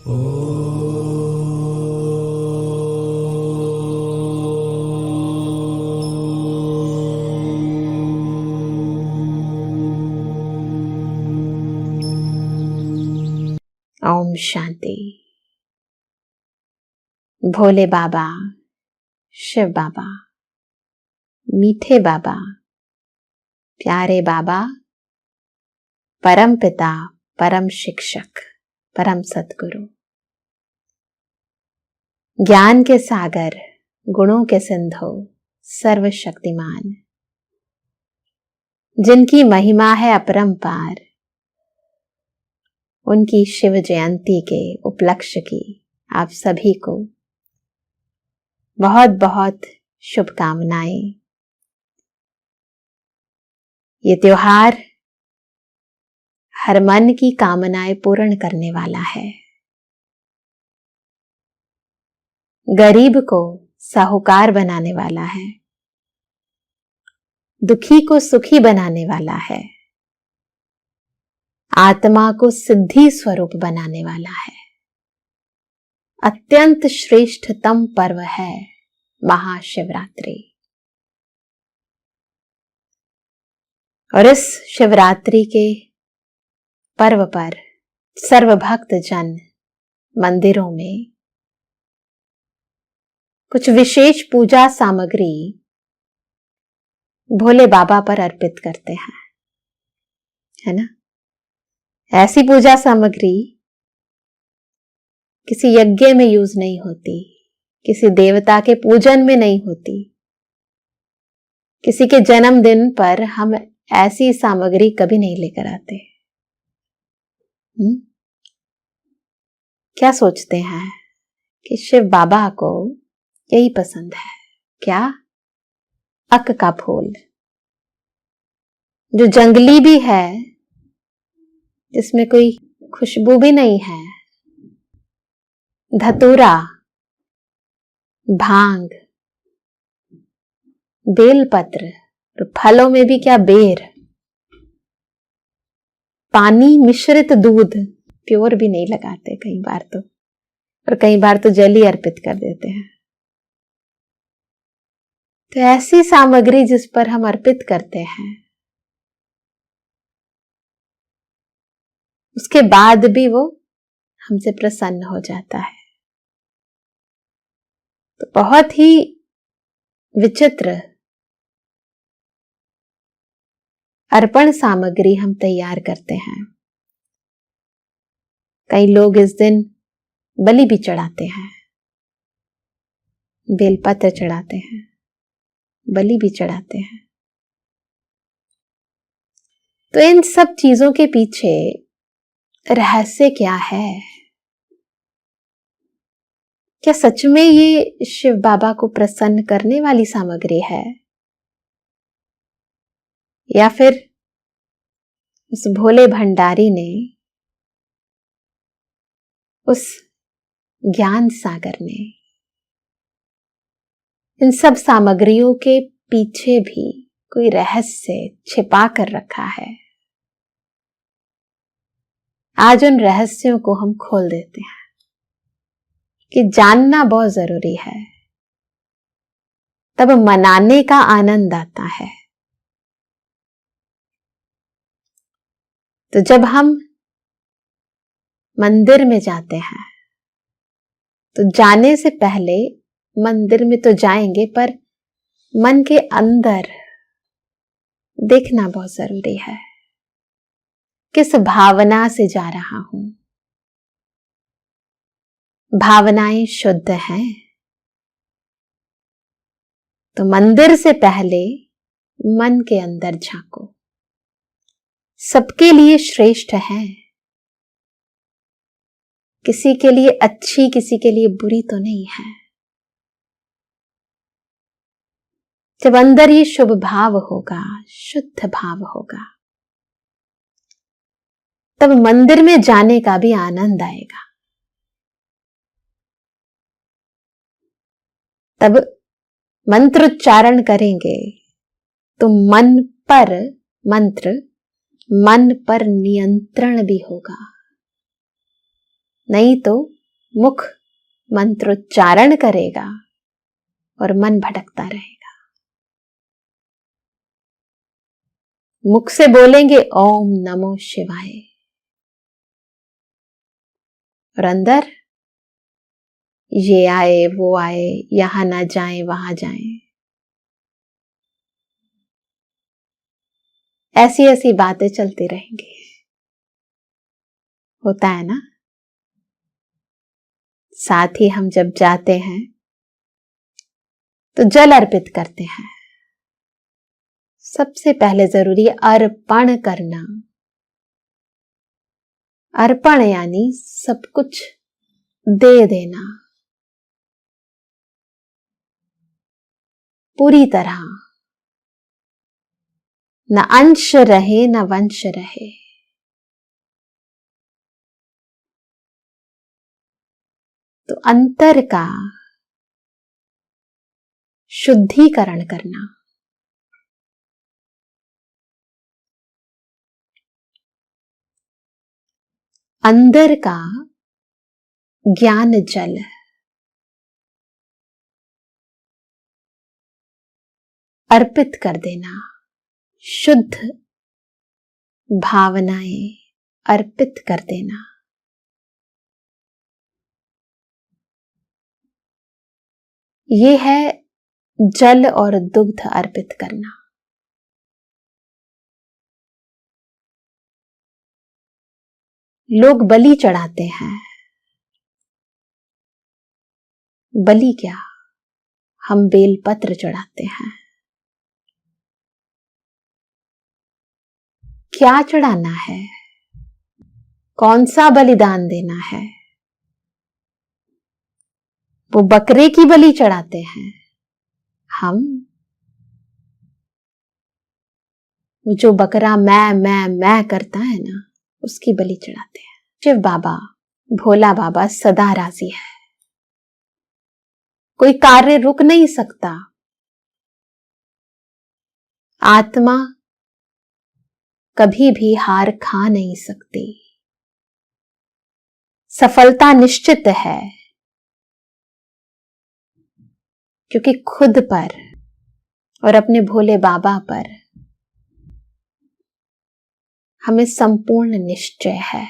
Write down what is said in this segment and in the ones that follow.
ओम शांति। भोले बाबा, शिव बाबा, मीठे बाबा, प्यारे बाबा, परम पिता, परम शिक्षक, परम सद्गुरु, ज्ञान के सागर, गुणों के सिंधु, सर्वशक्तिमान, जिनकी महिमा है अपरंपार, उनकी शिव जयंती के उपलक्ष्य की आप सभी को बहुत बहुत शुभकामनाएं। ये त्योहार हर मन की कामनाएं पूर्ण करने वाला है। गरीब को साहूकार बनाने वाला है, दुखी को सुखी बनाने वाला है, आत्मा को सिद्धि स्वरूप बनाने वाला है। अत्यंत श्रेष्ठतम पर्व है महाशिवरात्रि। और इस शिवरात्रि के पर्व पर सर्व भक्त जन मंदिरों में कुछ विशेष पूजा सामग्री भोले बाबा पर अर्पित करते हैं, है ना। ऐसी पूजा सामग्री किसी यज्ञ में यूज नहीं होती, किसी देवता के पूजन में नहीं होती। किसी के जन्मदिन पर हम ऐसी सामग्री कभी नहीं लेकर आते। क्या सोचते हैं कि शिव बाबा को यही पसंद है क्या? अक का फूल, जो जंगली भी है, जिसमें कोई खुशबू भी नहीं है, धतूरा, भांग, बेलपत्र, और फलों में भी क्या बेर, पानी मिश्रित दूध, प्योर भी नहीं लगाते कई बार तो, और कई बार तो जल ही अर्पित कर देते हैं। तो ऐसी सामग्री जिस पर हम अर्पित करते हैं, उसके बाद भी वो हमसे प्रसन्न हो जाता है। तो बहुत ही विचित्र अर्पण सामग्री हम तैयार करते हैं। कई लोग इस दिन बलि भी चढ़ाते हैं, बेलपत्र चढ़ाते हैं, बलि भी चढ़ाते हैं। तो इन सब चीजों के पीछे रहस्य क्या है? क्या सच में ये शिव बाबा को प्रसन्न करने वाली सामग्री है, या फिर उस भोले भंडारी ने, उस ज्ञान सागर ने इन सब सामग्रियों के पीछे भी कोई रहस्य छिपा कर रखा है? आज उन रहस्यों को हम खोल देते हैं कि जानना बहुत जरूरी है, तब मनाने का आनंद आता है। तो जब हम मंदिर में जाते हैं तो जाने से पहले मंदिर में तो जाएंगे, पर मन के अंदर देखना बहुत जरूरी है, किस भावना से जा रहा हूं। भावनाएं शुद्ध हैं तो मंदिर से पहले मन के अंदर झांको। सबके लिए श्रेष्ठ है, किसी के लिए अच्छी, किसी के लिए बुरी तो नहीं है। जब अंदर ये शुभ भाव होगा, शुद्ध भाव होगा, तब मंदिर में जाने का भी आनंद आएगा। तब मंत्रोच्चारण करेंगे तो मन पर नियंत्रण भी होगा। नहीं तो मुख मंत्रोच्चारण करेगा और मन भटकता रहेगा। मुख से बोलेंगे ओम नमो शिवाय, और अंदर ये आए वो आए, यहां ना जाएं वहां जाएं, ऐसी ऐसी बातें चलती रहेंगी। होता है ना। साथ ही हम जब जाते हैं तो जल अर्पित करते हैं। सबसे पहले जरूरी है अर्पण करना। अर्पण यानी सब कुछ दे देना, पूरी तरह, न अंश रहे न वंश रहे। तो अंतर का शुद्धिकरण करना, अंदर का ज्ञान जल अर्पित कर देना, शुद्ध भावनाएं अर्पित कर देना। ये है जल और दुग्ध अर्पित करना। लोग बलि चढ़ाते हैं। बलि क्या, हम बेलपत्र चढ़ाते हैं। क्या चढ़ाना है, कौन सा बलिदान देना है? वो बकरे की बलि चढ़ाते हैं, हम वो जो बकरा मैं करता है ना, उसकी बलि चढ़ाते हैं। शिव बाबा, भोला बाबा सदा राजी है। कोई कार्य रुक नहीं सकता। आत्मा कभी भी हार खा नहीं सकती। सफलता निश्चित है, क्योंकि खुद पर और अपने भोले बाबा पर हमें संपूर्ण निश्चय है।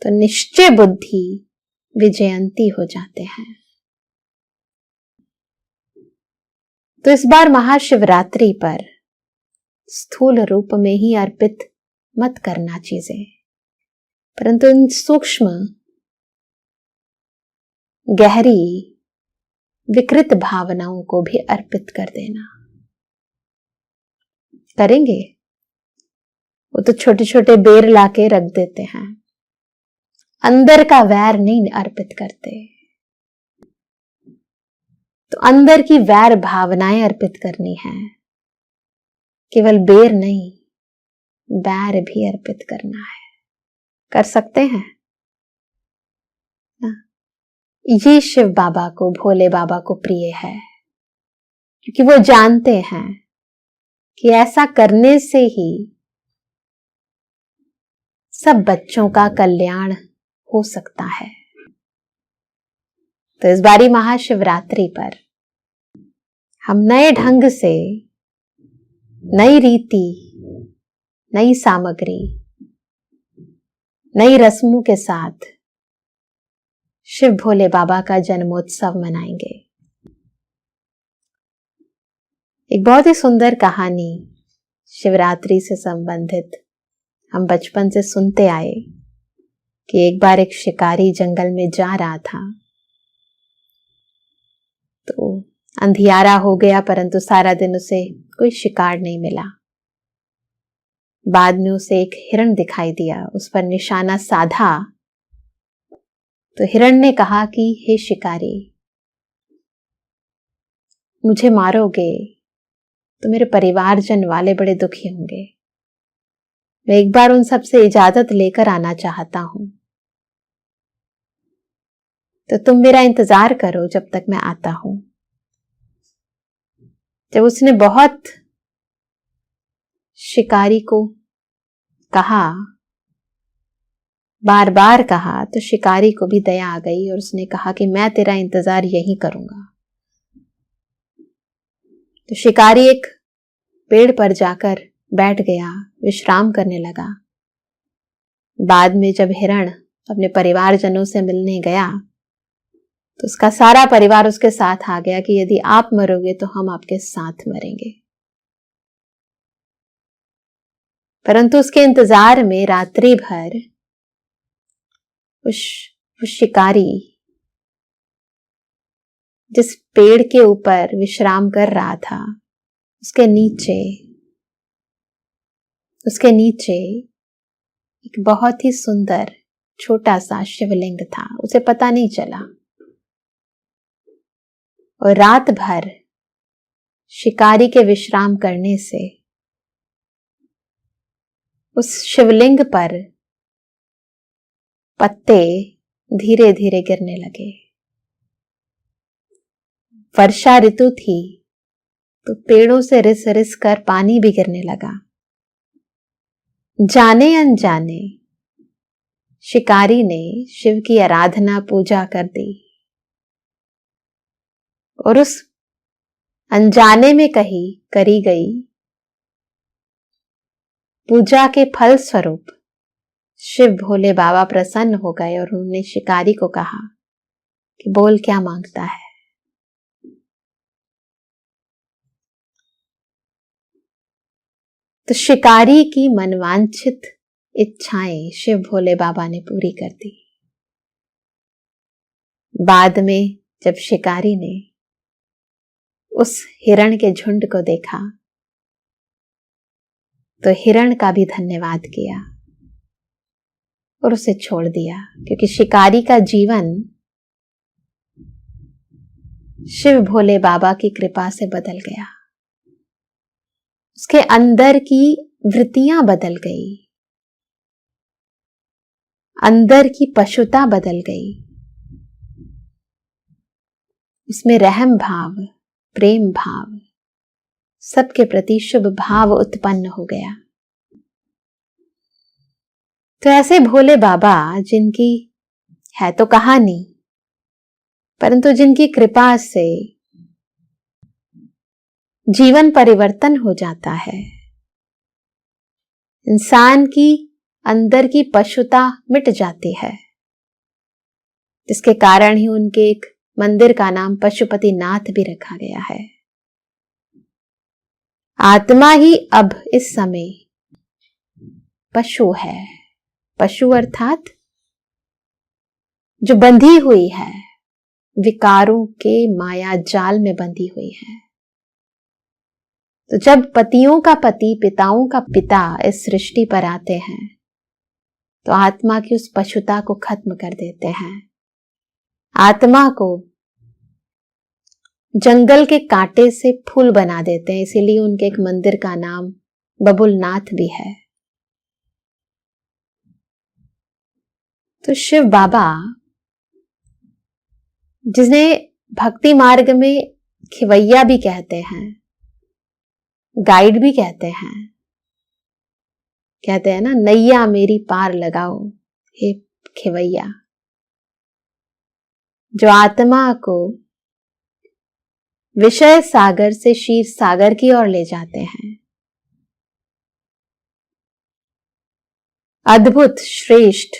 तो निश्चय बुद्धि विजयंती हो जाते हैं। तो इस बार महाशिवरात्रि पर स्थूल रूप में ही अर्पित मत करना चीजें, परंतु इन सूक्ष्म गहरी विकृत भावनाओं को भी अर्पित कर देना। करेंगे? वो तो छोटे छोटे बेर लाके रख देते हैं, अंदर का वैर नहीं अर्पित करते। तो अंदर की वैर भावनाएं अर्पित करनी है, केवल बेर नहीं, बैर भी अर्पित करना है। कर सकते हैं ना? ये शिव बाबा को, भोले बाबा को प्रिय है, क्योंकि वो जानते हैं कि ऐसा करने से ही सब बच्चों का कल्याण हो सकता है। तो इस बारी महाशिवरात्रि पर हम नए ढंग से, नई रीति, नई सामग्री, नई रस्मों के साथ शिव भोले बाबा का जन्मोत्सव मनाएंगे। एक बहुत ही सुंदर कहानी शिवरात्रि से संबंधित हम बचपन से सुनते आए कि एक बार एक शिकारी जंगल में जा रहा था, तो अंधियारा हो गया, परंतु सारा दिन उसे कोई शिकार नहीं मिला। बाद में उसे एक हिरण दिखाई दिया, उस पर निशाना साधा तो हिरण ने कहा कि हे शिकारी, मुझे मारोगे तो मेरे परिवारजन वाले बड़े दुखी होंगे। मैं एक बार उन सब से इजाजत लेकर आना चाहता हूं, तो तुम मेरा इंतजार करो जब तक मैं आता हूं। जब उसने बहुत शिकारी को कहा, बार बार कहा तो शिकारी को भी दया आ गई और उसने कहा कि मैं तेरा इंतजार यहीं करूंगा। तो शिकारी एक पेड़ पर जाकर बैठ गया, विश्राम करने लगा। बाद में जब हिरण अपने परिवारजनों से मिलने गया तो उसका सारा परिवार उसके साथ आ गया कि यदि आप मरोगे तो हम आपके साथ मरेंगे। परंतु उसके इंतजार में रात्रि भर उस शिकारी जिस पेड़ के ऊपर विश्राम कर रहा था उसके नीचे एक बहुत ही सुंदर छोटा सा शिवलिंग था। उसे पता नहीं चला और रात भर शिकारी के विश्राम करने से उस शिवलिंग पर पत्ते धीरे धीरे गिरने लगे। वर्षा ऋतु थी तो पेड़ों से रिस रिस कर पानी भी गिरने लगा। जाने अनजाने शिकारी ने शिव की आराधना पूजा कर दी और उस अनजाने में करी गई पूजा के फल स्वरूप शिव भोले बाबा प्रसन्न हो गए और उन्होंने शिकारी को कहा कि बोल क्या मांगता है। तो शिकारी की मनवांछित इच्छाएं शिव भोले बाबा ने पूरी कर दी। बाद में जब शिकारी ने उस हिरण के झुंड को देखा तो हिरण का भी धन्यवाद किया और उसे छोड़ दिया, क्योंकि शिकारी का जीवन शिव भोले बाबा की कृपा से बदल गया। उसके अंदर की वृत्तियां बदल गई, अंदर की पशुता बदल गई, उसमें रहम भाव, प्रेम भाव, सबके प्रति शुभ भाव उत्पन्न हो गया। तो ऐसे भोले बाबा जिनकी है तो कहानी, परंतु जिनकी कृपा से जीवन परिवर्तन हो जाता है, इंसान की अंदर की पशुता मिट जाती है, जिसके कारण ही उनके एक मंदिर का नाम पशुपति नाथ भी रखा गया है। आत्मा ही अब इस समय पशु है, पशु अर्थात जो बंधी हुई है, विकारों के माया जाल में बंधी हुई है। तो जब पतियों का पति, पिताओं का पिता इस सृष्टि पर आते हैं तो आत्मा की उस पशुता को खत्म कर देते हैं। आत्मा को जंगल के कांटे से फूल बना देते हैं, इसीलिए उनके एक मंदिर का नाम बबुलनाथ भी है। तो शिव बाबा, जिन्हें भक्ति मार्ग में खिवैया भी कहते हैं, गाइड भी कहते हैं ना, नैया मेरी पार लगाओ हे खिवैया, जो आत्मा को विषय सागर से क्षीर सागर की ओर ले जाते हैं। अद्भुत, श्रेष्ठ,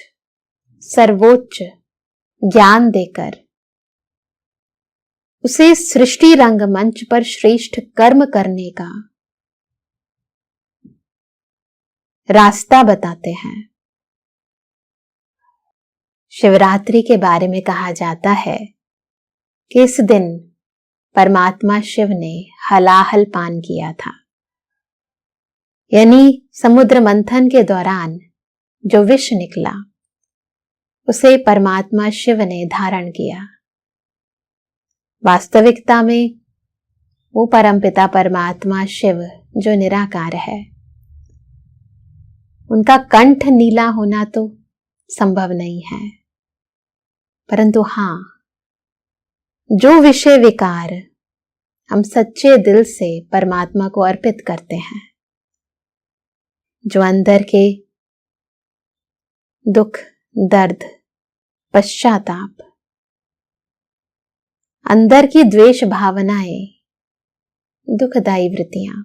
सर्वोच्च ज्ञान देकर उसे सृष्टि रंगमंच पर श्रेष्ठ कर्म करने का रास्ता बताते हैं। शिवरात्रि के बारे में कहा जाता है कि इस दिन परमात्मा शिव ने हलाहल पान किया था, यानी समुद्र मंथन के दौरान जो विष निकला उसे परमात्मा शिव ने धारण किया। वास्तविकता में वो परमपिता परमात्मा शिव जो निराकार है, उनका कंठ नीला होना तो संभव नहीं है, परंतु हां, जो विषय विकार हम सच्चे दिल से परमात्मा को अर्पित करते हैं, जो अंदर के दुख दर्द, पश्चाताप, अंदर की द्वेष भावनाएं, दुखदायी वृत्तियां,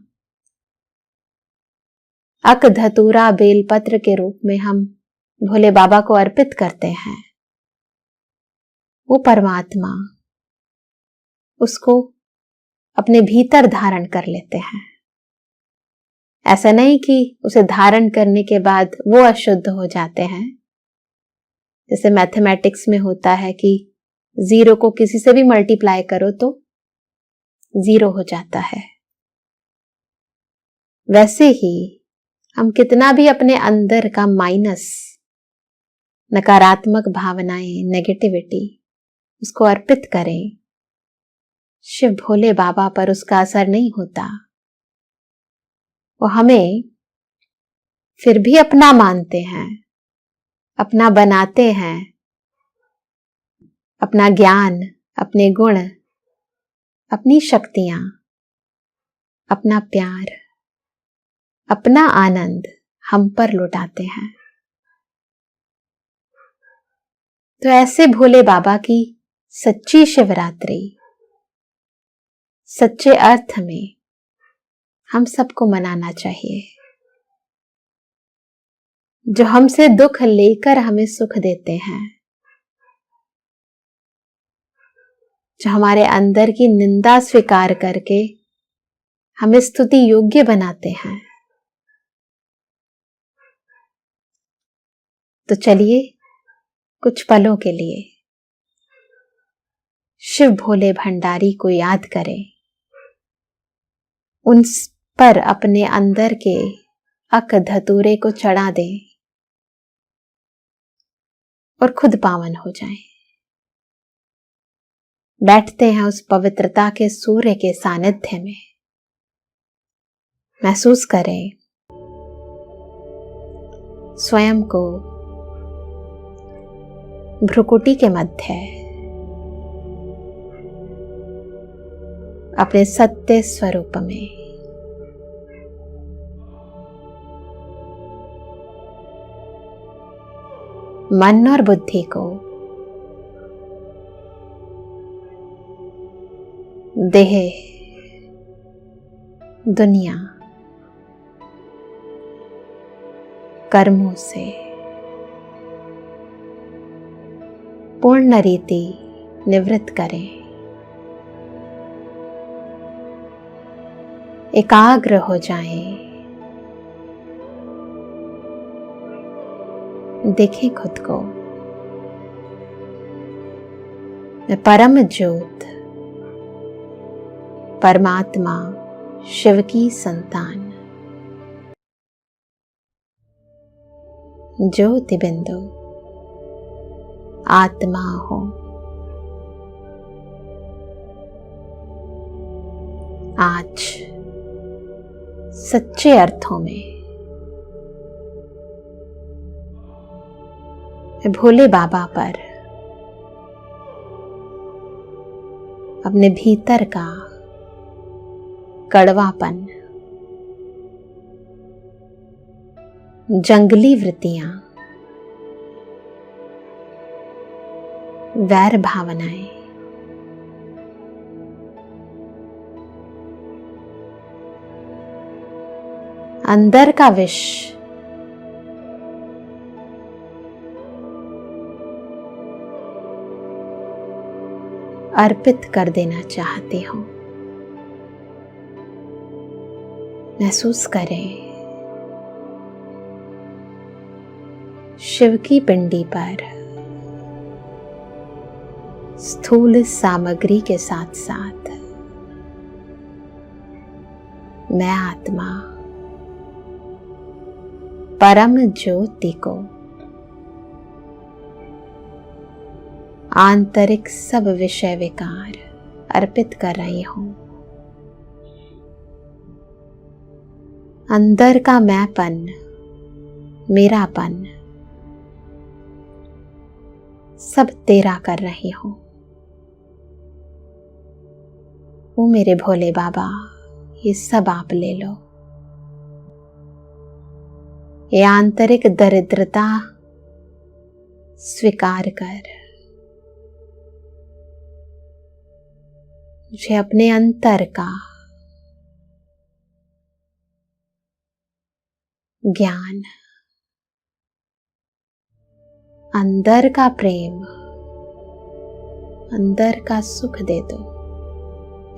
अक धतूरा बेलपत्र के रूप में हम भोले बाबा को अर्पित करते हैं। वो परमात्मा उसको अपने भीतर धारण कर लेते हैं। ऐसा नहीं कि उसे धारण करने के बाद वो अशुद्ध हो जाते हैं। जैसे मैथमेटिक्स में होता है कि 0 को किसी से भी मल्टीप्लाई करो तो 0 हो जाता है। वैसे ही हम कितना भी अपने अंदर का माइनस, नकारात्मक भावनाएं, नेगेटिविटी उसको अर्पित करें, शिव भोले बाबा पर उसका असर नहीं होता। वो हमें फिर भी अपना मानते हैं, अपना बनाते हैं। अपना ज्ञान, अपने गुण, अपनी शक्तियां, अपना प्यार, अपना आनंद हम पर लुटाते हैं। तो ऐसे भोले बाबा की सच्ची शिवरात्रि, सच्चे अर्थ में हम सबको मनाना चाहिए। जो हमसे दुख लेकर हमें सुख देते हैं, जो हमारे अंदर की निंदा स्वीकार करके हमें स्तुति योग्य बनाते हैं। तो चलिए कुछ पलों के लिए शिव भोले भंडारी को याद करें, उन पर अपने अंदर के अक धतूरे को चढ़ा दें और खुद पावन हो जाएं। बैठते हैं उस पवित्रता के सूर्य के सानिध्य में। महसूस करें स्वयं को भ्रुकुटी के मध्य अपने सत्य स्वरूप में। मन और बुद्धि को देह, दुनिया, कर्मों से पूर्ण रीति निवृत्त करें। एकाग्र हो जाएं। देखें खुद को, मैं परम ज्योत, परमात्मा शिव की संतान, ज्योति बिंदु आत्मा हूं। आज सच्चे अर्थों में मैं भोले बाबा पर अपने भीतर का कड़वापन, जंगली वृत्तियां, वैर भावनाएं, अंदर का विष अर्पित कर देना चाहती हूं। महसूस करें शिव की पिंडी पर स्थूल सामग्री के साथ साथ मैं आत्मा परम ज्योति को आंतरिक सब विषय विकार अर्पित कर रही हूं। अंदर का मैंपन, मेरापन सब तेरा कर रही हूं। ओ मेरे भोले बाबा, ये सब आप ले लो। ये आंतरिक दरिद्रता स्वीकार कर मुझे अपने अंतर का ज्ञान, अंदर का प्रेम, अंदर का सुख दे दो।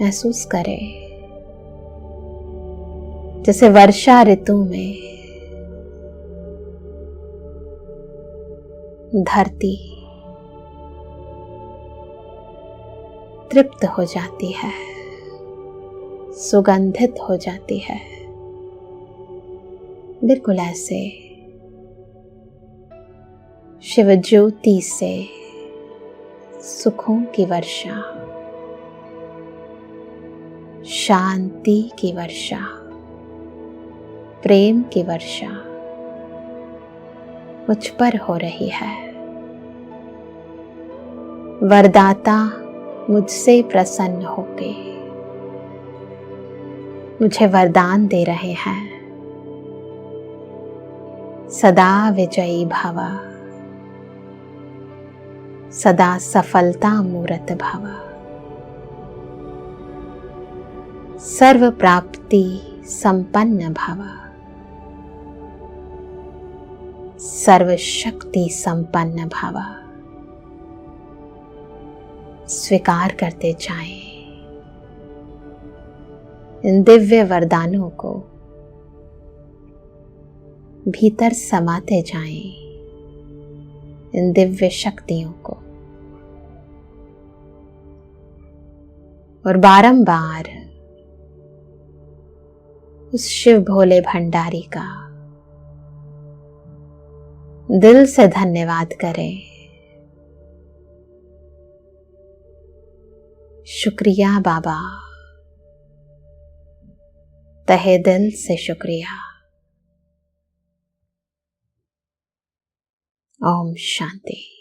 महसूस करे जैसे वर्षा ऋतु में धरती तृप्त हो जाती है, सुगंधित हो जाती है। बिल्कुल ऐसे शिव ज्योति से सुखों की वर्षा, शांति की वर्षा, प्रेम की वर्षा मुझ पर हो रही है। वरदाता मुझसे प्रसन्न होके मुझे वरदान दे रहे हैं। सदा विजयी भव, सदा सफलता मूरत भव, सर्व प्राप्ति संपन्न भव, सर्व शक्ति संपन्न भव। स्वीकार करते जाएं इन दिव्य वरदानों को, भीतर समाते जाएं इन दिव्य शक्तियों को, और बारंबार उस शिव भोले भंडारी का दिल से धन्यवाद करें। शुक्रिया बाबा, तहे दिल से शुक्रिया। ओम शांति।